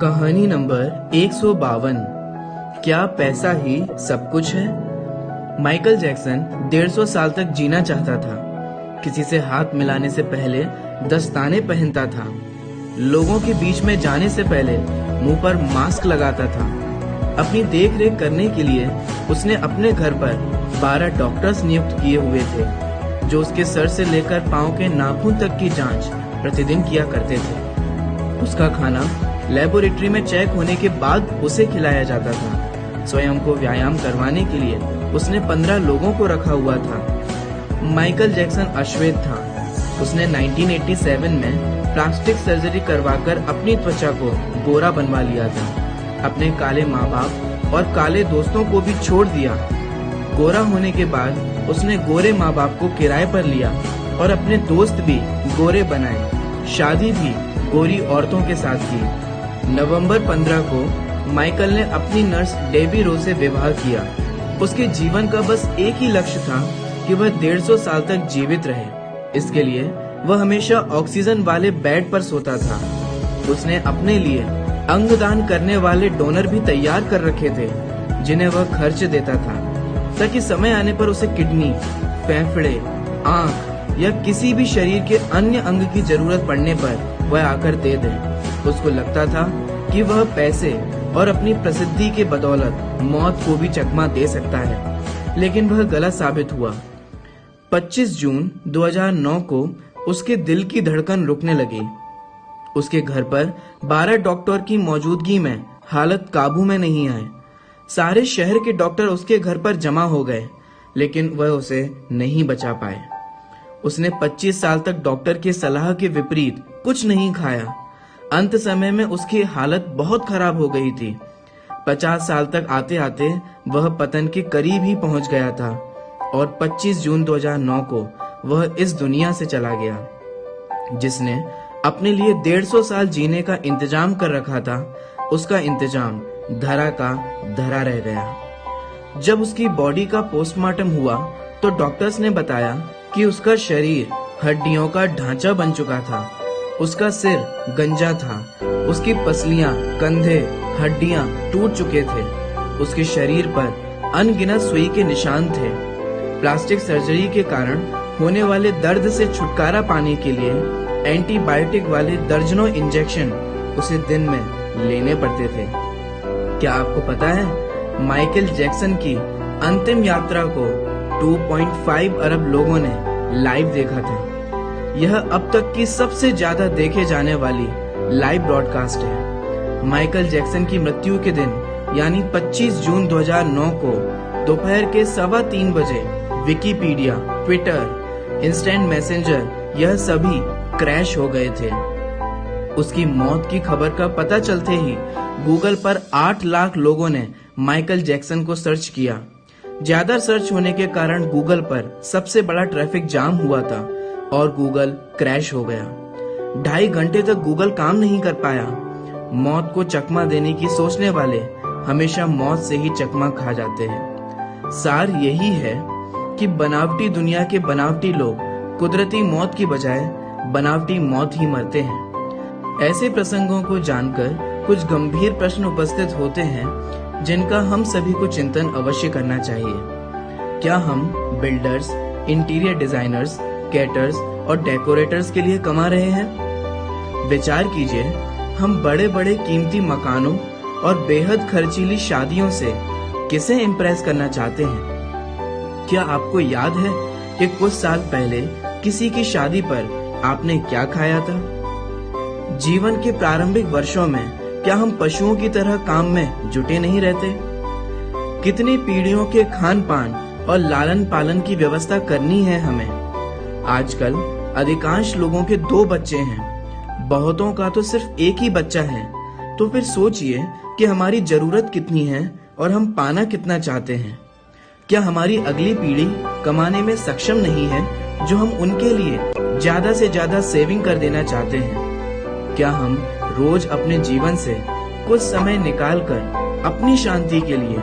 कहानी नंबर 152। क्या पैसा ही सब कुछ है? माइकल जैक्सन 150 साल तक जीना चाहता था। किसी से हाथ मिलाने से पहले दस्ताने पहनता था। लोगों के बीच में जाने से पहले मुंह पर मास्क लगाता था। अपनी देख रेख करने के लिए उसने अपने घर पर 12 डॉक्टर्स नियुक्त किए हुए थे, जो उसके सर से लेकर पांव के नाखून तक की जांच प्रतिदिन किया करते थे। उसका खाना लेबोरेटरी में चेक होने के बाद उसे खिलाया जाता था। स्वयं को व्यायाम करवाने के लिए उसने 15 लोगों को रखा हुआ था। माइकल जैक्सन अश्वेत था। उसने 1987 में प्लास्टिक सर्जरी करवाकर अपनी त्वचा को गोरा बनवा लिया था। अपने काले माँ बाप और काले दोस्तों को भी छोड़ दिया। गोरा होने के बाद उसने गोरे माँ बाप को किराए पर लिया और अपने दोस्त भी गोरे बनाए। शादी भी गोरी औरतों के साथ की। नवंबर 15 को माइकल ने अपनी नर्स डेबी रो से विवाह किया। उसके जीवन का बस एक ही लक्ष्य था कि वह 150 साल तक जीवित रहे। इसके लिए वह हमेशा ऑक्सीजन वाले बेड पर सोता था। उसने अपने लिए अंगदान करने वाले डोनर भी तैयार कर रखे थे, जिन्हें वह खर्च देता था, ताकि समय आने पर उसे किडनी, फेफड़े, आंख या किसी भी शरीर के अन्य अंग की जरूरत पड़ने पर वह आकर दे दे। उसको लगता था कि वह पैसे और अपनी प्रसिद्धि के बदौलत मौत को भी चकमा दे सकता है, लेकिन वह गलत साबित हुआ। 25 जून 2009 को उसके दिल की धड़कन रुकने लगी। उसके घर पर 12 डॉक्टर की मौजूदगी में हालत काबू में नहीं आए। सारे शहर के डॉक्टर उसके घर पर जमा हो गए, लेकिन वह उसे नहीं बचा पाए। उसने 25 साल तक डॉक्टर की सलाह के विपरीत कुछ नहीं खाया। अंत समय में उसकी हालत बहुत खराब हो गई थी। 50 साल तक आते आते वह पतन के करीब ही पहुंच गया था और 25 जून 2009 को वह इस दुनिया से चला गया। जिसने अपने लिए 150 साल जीने का इंतजाम कर रखा था, उसका इंतजाम धरा का धरा रह गया। जब उसकी बॉडी का पोस्टमार्टम हुआ तो डॉक्टर्स ने बताया कि उसका शरीर हड्डियों का ढांचा बन चुका था। उसका सिर गंजा था। उसकी पसलियां, कंधे, हड्डियां टूट चुके थे। उसके शरीर पर अनगिनत सुई के निशान थे। प्लास्टिक सर्जरी के कारण होने वाले दर्द से छुटकारा पाने के लिए एंटीबायोटिक वाले दर्जनों इंजेक्शन उसे दिन में लेने पड़ते थे। क्या आपको पता है, माइकल जैक्सन की अंतिम यात्रा को 2.5 अरब लोगों ने लाइव देखा था। यह अब तक की सबसे ज्यादा देखे जाने वाली लाइव ब्रॉडकास्ट है। माइकल जैक्सन की मृत्यु के दिन यानी 25 जून 2009 को दोपहर के 3:15 बजे विकिपीडिया, ट्विटर, इंस्टेंट मैसेंजर यह सभी क्रैश हो गए थे। उसकी मौत की खबर का पता चलते ही गूगल पर 8 लाख लोगों ने माइकल जैक्सन को सर्च किया। ज्यादा सर्च होने के कारण गूगल पर सबसे बड़ा ट्रैफिक जाम हुआ था और गूगल क्रैश हो गया। 2.5 घंटे तक गूगल काम नहीं कर पाया। मौत को चकमा देने की सोचने वाले हमेशा मौत से ही चकमा खा जाते हैं। सार यही है कि बनावटी दुनिया के बनावटी लोग कुदरती मौत की बजाय बनावटी मौत ही मरते हैं। ऐसे प्रसंगों को जानकर कुछ गंभीर प्रश्न उपस्थित होते हैं, जिनका हम सभी को चिंतन अवश्य करना चाहिए। क्या हम बिल्डर्स, इंटीरियर डिजाइनर्स, कैटर्स और डेकोरेटर्स के लिए कमा रहे हैं? विचार कीजिए, हम बड़े बड़े कीमती मकानों और बेहद खर्चीली शादियों से किसे इम्प्रेस करना चाहते हैं? क्या आपको याद है कि कुछ साल पहले किसी की शादी पर आपने क्या खाया था? जीवन के प्रारंभिक वर्षों में क्या हम पशुओं की तरह काम में जुटे नहीं रहते? कितनी पीढ़ियों के खान पान और लालन पालन की व्यवस्था करनी है हमें? आजकल अधिकांश लोगों के 2 बच्चे हैं, बहुतों का तो सिर्फ एक ही बच्चा है। तो फिर सोचिए कि हमारी जरूरत कितनी है और हम पाना कितना चाहते हैं। क्या हमारी अगली पीढ़ी कमाने में सक्षम नहीं है, जो हम उनके लिए ज्यादा से ज्यादा सेविंग कर देना चाहते हैं? क्या हम रोज अपने जीवन से कुछ समय निकालकर अपनी शांति के लिए,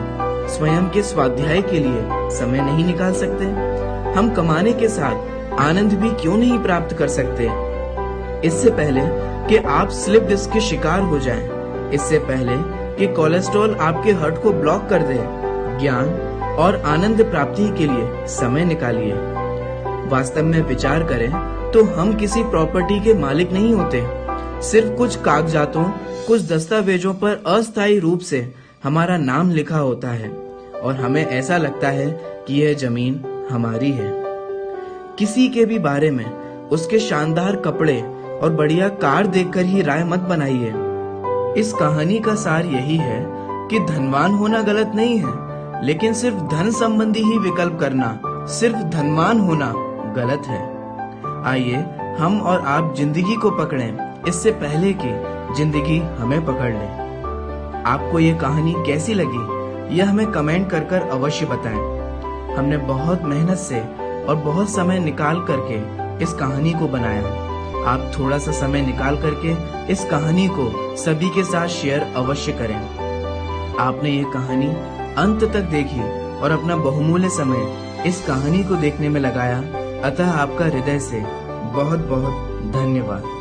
स्वयं के स्वाध्याय के लिए समय नहीं निकाल सकते? हम कमाने के साथ आनंद भी क्यों नहीं प्राप्त कर सकते? इससे पहले कि आप स्लिप डिस्क के शिकार हो जाएं, इससे पहले कि कोलेस्ट्रॉल आपके हार्ट को ब्लॉक कर दे, ज्ञान और आनंद प्राप्ति के लिए समय निकालिए। वास्तव में विचार करें तो हम किसी प्रॉपर्टी के मालिक नहीं होते। सिर्फ कुछ कागजातों, कुछ दस्तावेजों पर अस्थायी रूप से हमारा नाम लिखा होता है और हमें ऐसा लगता है कि यह जमीन हमारी है। किसी के भी बारे में उसके शानदार कपड़े और बढ़िया कार देखकर ही राय मत बनाइए। इस कहानी का सार यही है कि धनवान होना गलत नहीं है, लेकिन सिर्फ धन संबंधी ही विकल्प करना, सिर्फ धनवान होना गलत है। आइए हम और आप जिंदगी को पकड़ें इससे पहले कि जिंदगी हमें पकड़ ले। आपको ये कहानी कैसी लगी यह हमें कमेंट कर अवश्य बताएं। हमने बहुत मेहनत से और बहुत समय निकाल करके इस कहानी को बनाया। आप थोड़ा सा समय निकाल करके इस कहानी को सभी के साथ शेयर अवश्य करें। आपने ये कहानी अंत तक देखी और अपना बहुमूल्य समय इस कहानी को देखने में लगाया, अतः आपका हृदय से बहुत बहुत धन्यवाद।